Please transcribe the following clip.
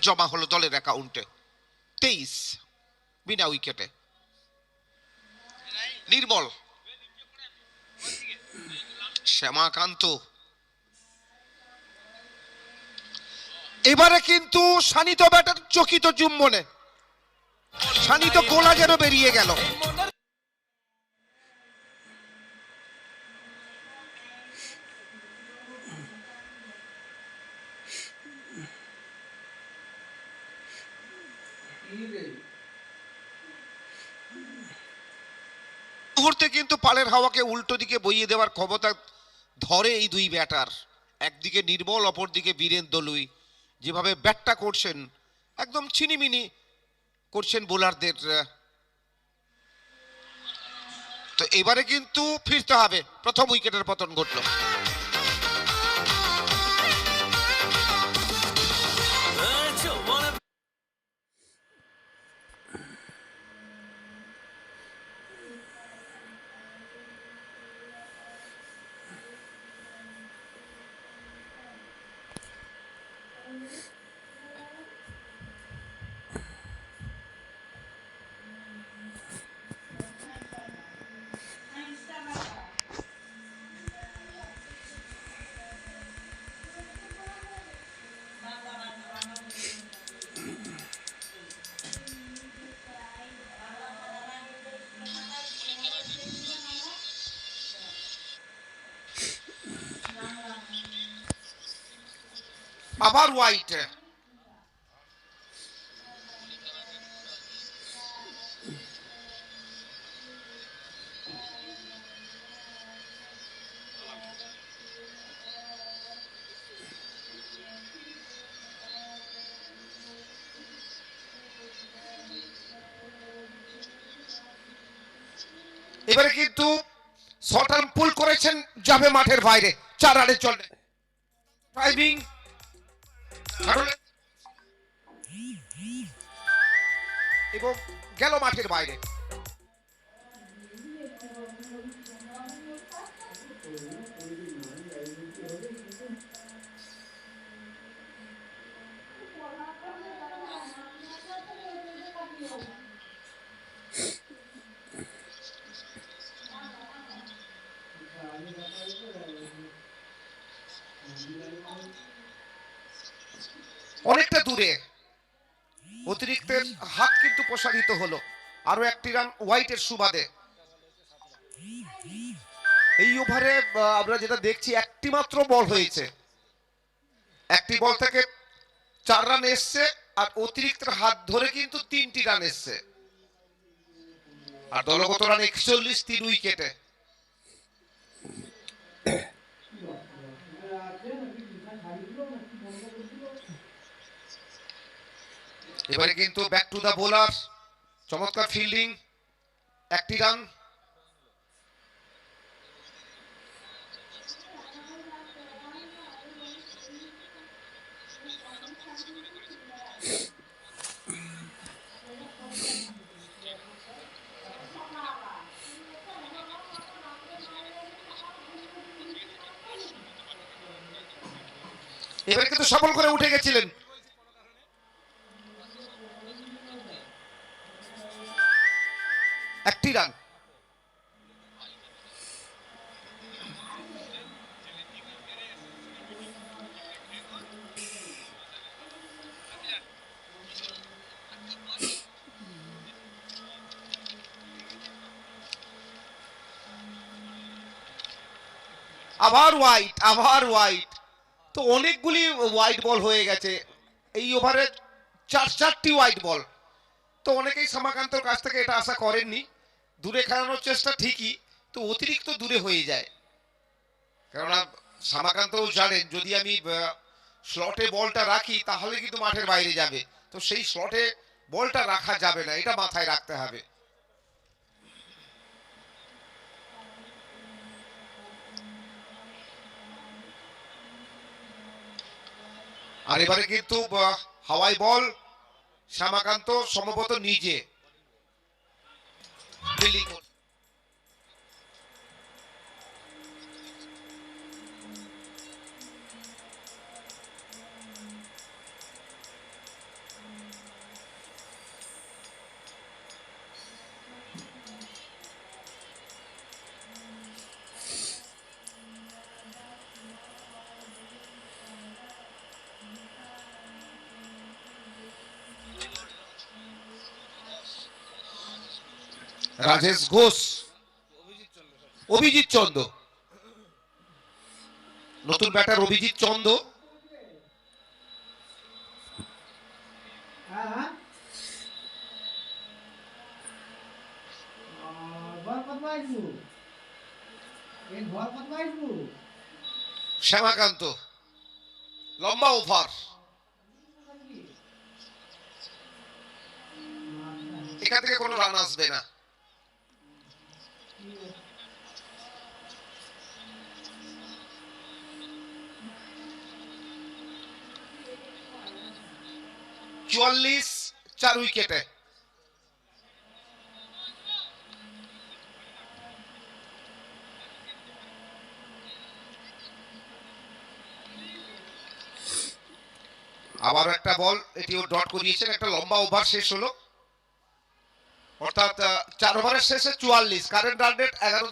জমা হলো দলের অ্যাকাউন্টে। 23 বিনা উইকেটে। নির্মল, শ্যামাকান্ত, এবারে কিন্তু শানিত ব্যাটার চকিত চুম্বনে শানিত গোলা যেন বেরিয়ে গেল। মুহূর্তে কিন্তু পালের হাওয়াকে উল্টো দিকে বইয়ে দেওয়ার ক্ষমতা ধরে এই দুই ব্যাটার। একদিকে নির্মল, অপরদিকে বীরেন দলুই। যেভাবে ব্যাটটা করছেন, একদম ছিনিমিনি করছেন বোলারদের। তো এবারে কিন্তু ফিরতে হবে। প্রথম উইকেটের পতন ঘটল। আবার হোয়াইট। এবারে কিন্তু শর্ট আর্ম পুল করেছেন, যাবে মাঠের বাইরে। 4 রানে চলে ড্রাইভিং এবং গেল মাঠের বাইরে। অনেকটা দূরে, অতিরিক্তের হাত কিন্তু প্রসারিত হলো। আরো একটি রান হোয়াইটের সুবাদে। এই ওভারে আমরা যেটা দেখছি, একটি মাত্র বল হয়েছে। একটি বল থেকে 4 রান এসছে, আর অতিরিক্তের হাত ধরে কিন্তু 3টি রান এসছে। আর দলগত রান 41, 3 উইকেটে। এবারে কিন্তু ব্যাক টু দা বোলার, চমৎকার ফিল্ডিং, একটি রান। এবারে কিন্তু সফল করে উঠে গেছিলেন। একটি রান। আবার হোয়াইট, আবার হোয়াইট। তো অনেকগুলি হোয়াইট বল হয়ে গেছে এই ওভারে। 4টি হোয়াইট বল। তো অনেকেই শ্যামাকান্তর কাছ থেকে এটা আশা করেননি। দূরে খেলানোর চেষ্টা ঠিকই, তো অতিরিক্ত দূরে হয়ে যায়। কেননা শ্যামাকান্তও জানেন, যদি আমি স্লটে বলটা রাখি তাহলে কিন্তু মাঠের বাইরে যাবে। তো সেই স্লটে বলটা রাখা যাবে না, এটা মাথায় রাখতে হবে। আর এবারে কিন্তু হাওয়াই বল, শ্যামাকান্ত সম্ভবত নিজে ফিল্ডিং। রাজেশ ঘোষ, অভিজিৎ চন্দ, নতুন ব্যাটার অভিজিৎ চন্দ। শ্যামাকান্ত, লম্বা ওভার, এখান থেকে কোনো রান আসবে না। চুয়াল্লিশ 4 উইকেটে। আবার একটা বল, এটিও ডট করিয়েছেন। একটা লম্বা ওভার শেষ হলো, অর্থাৎ 4 ওভারের শেষে 44, কারেন্ট রান রেট 11।